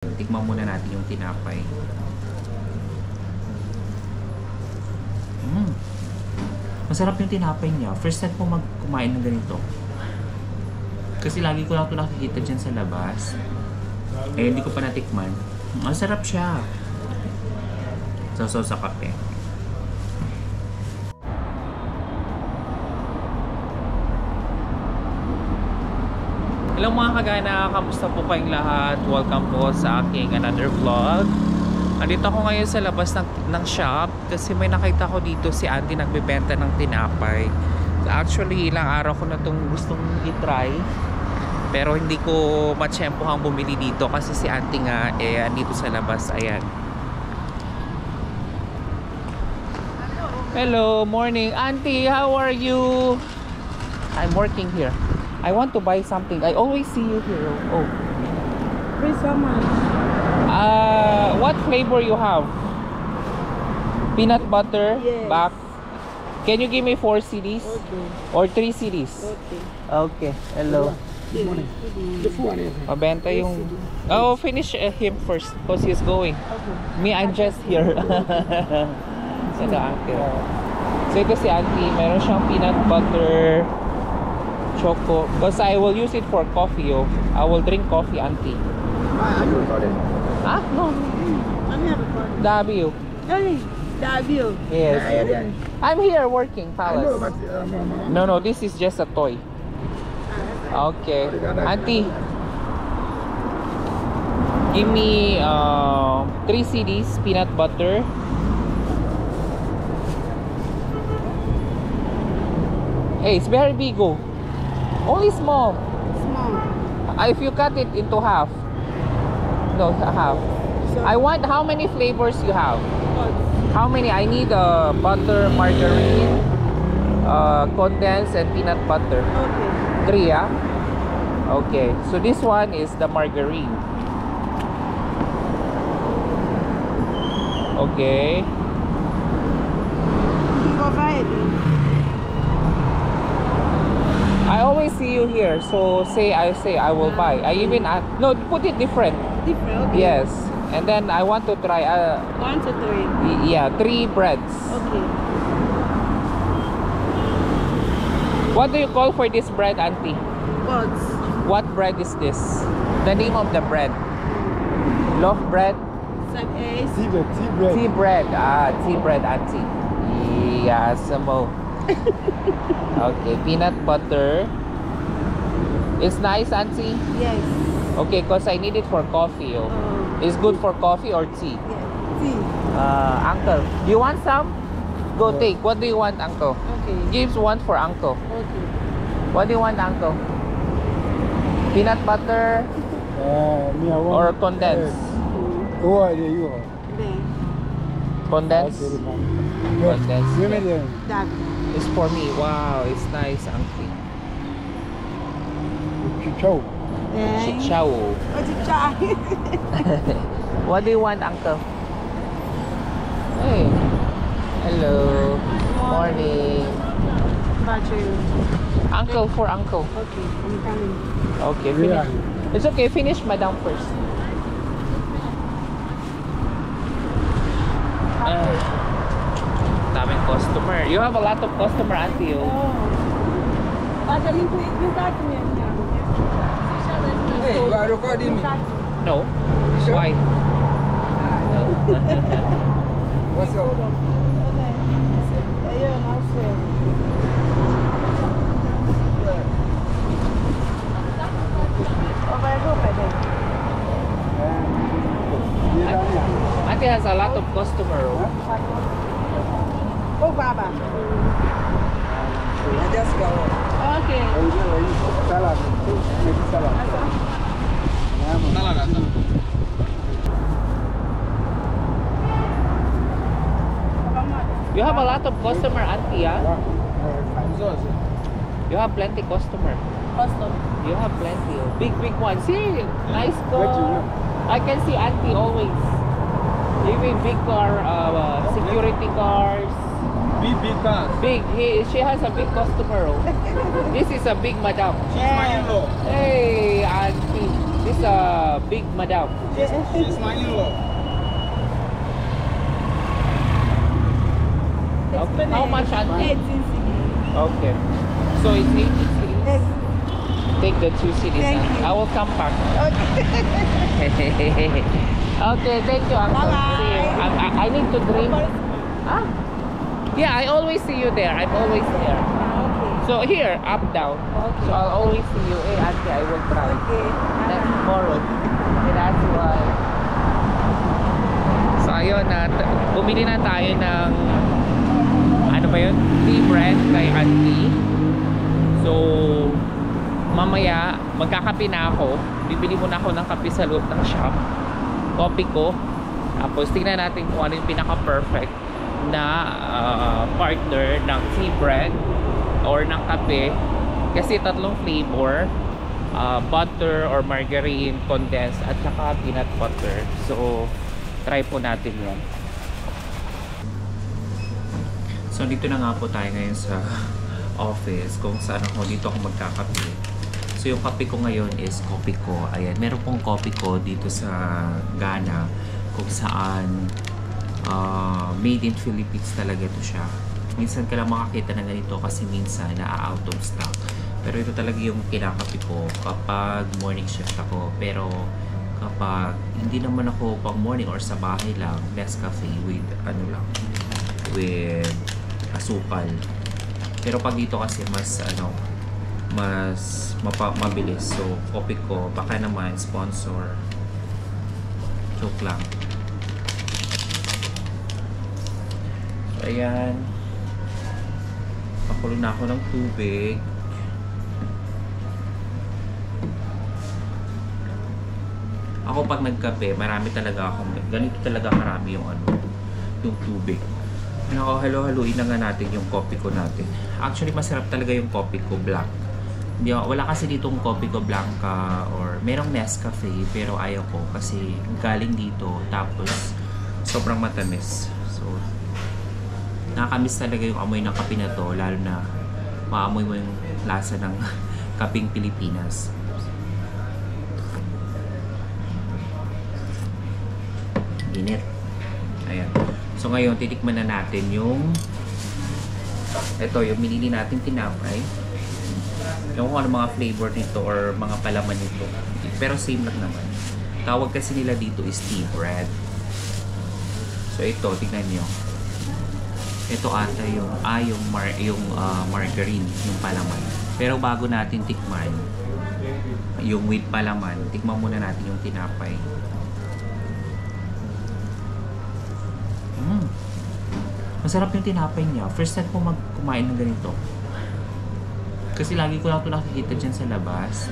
Tikman muna natin yung tinapay. Masarap yung tinapay niya. First time ko kumain ng ganito. Kasi lagi ko lang ito nakikita dyan sa labas. Eh, hindi ko pa natikman. Masarap siya. Sausaw sa kape. Hello mga kagana, kamusta po kayong lahat? Welcome po sa aking another vlog. Andito ako ngayon sa labas ng shop kasi may nakita ko dito si auntie nagbebenta ng tinapay. Actually, ilang araw ko na itong gustong i-try. Pero hindi ko matsyempohang bumili dito kasi si auntie nga andito sa labas. Ayan. Hello, morning. Auntie, how are you? I'm working here. I want to buy something. I always see you here. Oh. Please, how much? What flavor you have? Peanut butter? Yes. Back. Can you give me 4 CDs? Okay. Or 3 CDs? Okay. Okay. Hello. Good morning. The phone is. Mabenta yung... Oh, finish him first because he's going. Okay. Me, I'm just here. Sino, uncle? So ito si auntie. Meron siyang peanut butter choco because I will use it for coffee. Oh. I will drink coffee, auntie. Are you recording? Ah? No. I'm here recording. W. Hey, W. Yes. I'm here working, Palace. No. No, this is just a toy. Okay. Auntie, give me 3 CDs, peanut butter. Hey, it's very big, oh. Only small. Small. If you cut it into half. No, half. So, I want how many flavors you have? what? How many? I need butter, margarine, condensed, and peanut butter. Okay. 3, yeah? Okay. So this one is the margarine. Okay. Go buy it. I always see you here, so I will buy. I even no, put it different. Different. Okay. Yes, and then I want to try 1 to 3. yeah, 3 breads. Okay. What do you call for this bread, auntie? What? What bread is this? The name of the bread? Loaf bread? Some eggs. Tea bread. Ah, tea bread, auntie. Yeah, some more. Okay, peanut butter. It's nice, auntie. Yes. Okay, because I need it for coffee. Oh. It's good for coffee or tea. Yeah. Tea. Uncle, do you want some? Go take. What do you want, uncle? Okay. Gives one for uncle. Okay. What do you want, uncle? Peanut butter or condensed? Then Condensed. Condensed. that. It's for me. Wow, it's nice, auntie. Then. Chichaw. What you try? What do you want, uncle? Hey. Hello. Morning. Battery. Uncle for uncle. Okay, I'm coming. Okay, finish. It's okay, finish madam first. Daming customer. You have a lot of customer, auntie. Oh. Battery to it with that man. Hey, you are recording me. No? Sure? Why? What's up? Ayun, I'll say. Go pwede. Auntie has a lot of customer. Oh. Oh, Baba. I just go. Okay. You have a lot of customer, auntie, ah? You have plenty customer. Custom. You have plenty. Oh. Big one. See, nice car. I can see auntie always. Even big car, security cars. Big cars. Big. She has a big customer. Oh. This is a big madam. She's my in-law. Hey, auntie. This big madam. She's my in-law. Okay. How much, Auntie? 18 Okay. So it's 80 cities. Yes. Take the 2 cities. Thank Auntie. you. I will come back. Okay. Okay, thank you, Uncle. Bye-bye. See you. I need to drink. Huh? Yeah, I always see you there. I'm always there. Okay. So here, up, down. Okay. So I'll always see you. Hey, Auntie, I will try. Okay. That's tomorrow. Okay, that's why. So ayun na, bumili na tayo ng ano ba yun? Tea bread kay Auntie. So mamaya magkakape na ako. Bibili muna ako ng kape sa loob ng shop. Coffee ko. Tapos tingnan natin kung ano yung pinaka-perfect na partner ng tea bread or ng kape. Kasi tatlong flavor. Butter or margarine, condensed, at saka peanut butter. So, try po natin yan. So, dito na nga po tayo ngayon sa office kung saan dito ako magkakape. So, yung kape ko ngayon is Kopi Ko. Ayan, meron pong Kopi Ko dito sa Ghana kung saan made in Philippines talaga ito siya. Minsan ka lang makakita ng ganito kasi minsan na-out of stock. Pero ito talaga yung kinakape ko kapag morning shift ako. Pero kapag hindi naman ako pang morning or sa bahay lang, Nescafe with with asukal. Pero pag dito kasi mas mabilis. So Kopi Ko, baka naman sponsor. Joke lang. So ayan. Pakulo na ako ng tubig. Ako pag nagkape, marami talaga akong, ganito talaga karami yung yung tubig. Halo-haluin na nga natin yung Kopi Ko natin. Actually, masarap talaga yung Kopi Ko black. Wala kasi ditong Kopi Ko Blanca or merong Nescafe, pero ayaw ko kasi galing dito tapos sobrang matamis. So, nakakamiss talaga yung amoy ng kape na to, lalo na maamoy mo yung lasa ng kapeng Pilipinas. Init. Ayan. So ngayon, titikman na natin yung yung minili natin tinapay. Yung kung ano mga flavor nito or mga palaman nito. Pero same lang naman. Tawag kasi nila dito is tea bread. So ito, tignan nyo. Ito ata yung margarine, yung palaman. Pero bago natin tikman yung with palaman, tikman muna natin yung tinapay. Masarap yung tinapay niya. First time ko kumain ng ganito. Kasi lagi ko lang ito nakikita dyan sa labas.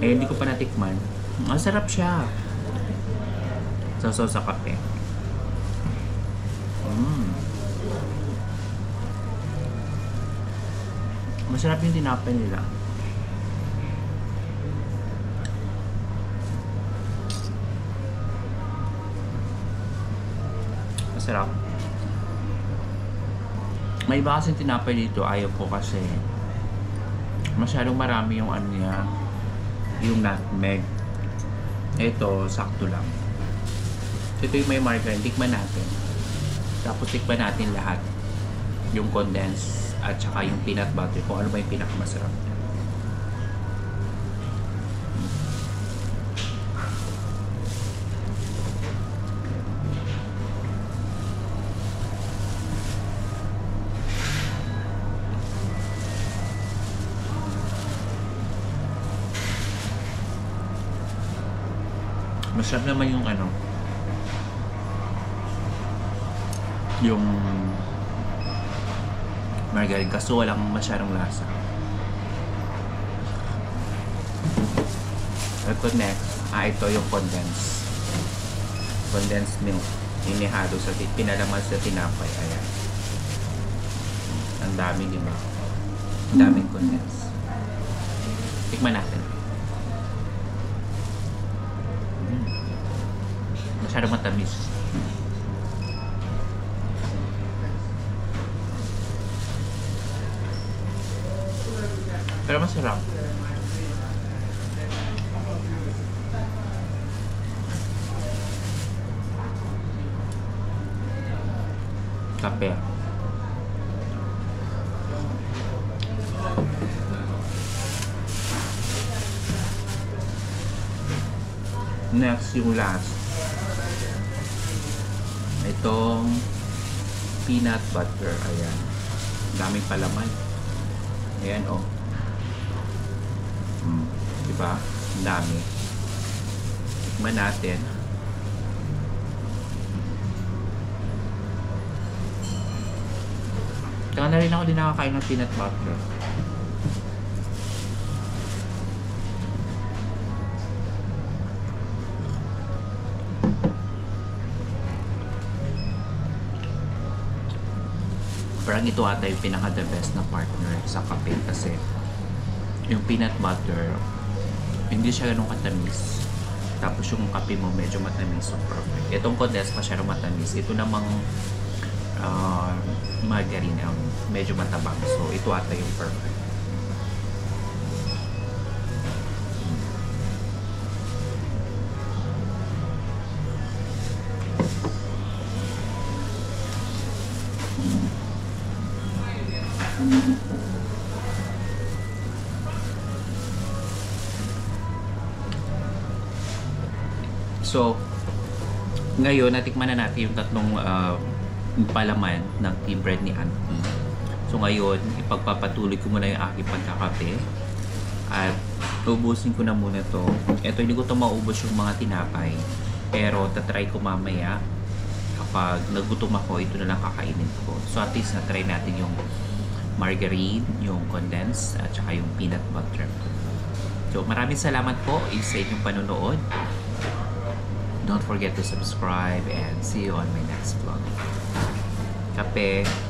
Eh, hindi ko pa natikman. Masarap siya. So sa kape. Masarap yung tinapay nila. Masarap. May iba kasing tinapay dito, ayaw ko kasi masyadong marami yung niya, yung nutmeg. Ito, sakto lang. Ito yung may margarine, tikman natin. Tapos tikman natin lahat. Yung condensed at saka yung peanut butter, kung ano ba yung pinakamasarap niya. Masarap naman yung yung margarine kaso walang masyadong lasa. Ito next, ito yung condensed milk. Inihalo sa pinalaman sa tinapay. Ayan. Ang dami, di ba? Ang daming condensed. Tikman natin. Masyadong matamis. Pero masarap. Kape. Next, yung last. Itong peanut butter. Ayan. Daming palaman. Ayan, oh. Diba? Ang dami. Tikman natin. Kaya na rin ako din nakakain ng peanut butter. Parang ito ata yung pinaka-the best na partner sa kape kasi yung peanut butter, hindi siya ganun katamis. Tapos yung kape mo medyo matamis, so perfect. Itong condensed masyadong matamis. Ito namang margarine, medyo matabang. So ito ata yung perfect. So, ngayon, natikman na natin yung tatlong palaman ng tea bread ni Auntie. So, ngayon, ipagpapatuloy ko muna yung aking pagkakape. At, ubusin ko na muna to. Ito, hindi ko to maubos yung mga tinapay. Pero, tatry ko mamaya. Kapag nagutom ako, ito na lang kakainin ko. So, at least, natry natin yung margarine, yung condensed, at saka yung peanut butter. So, maraming salamat po sa inyong panonood. Don't forget to subscribe and see you on my next vlog. Kape!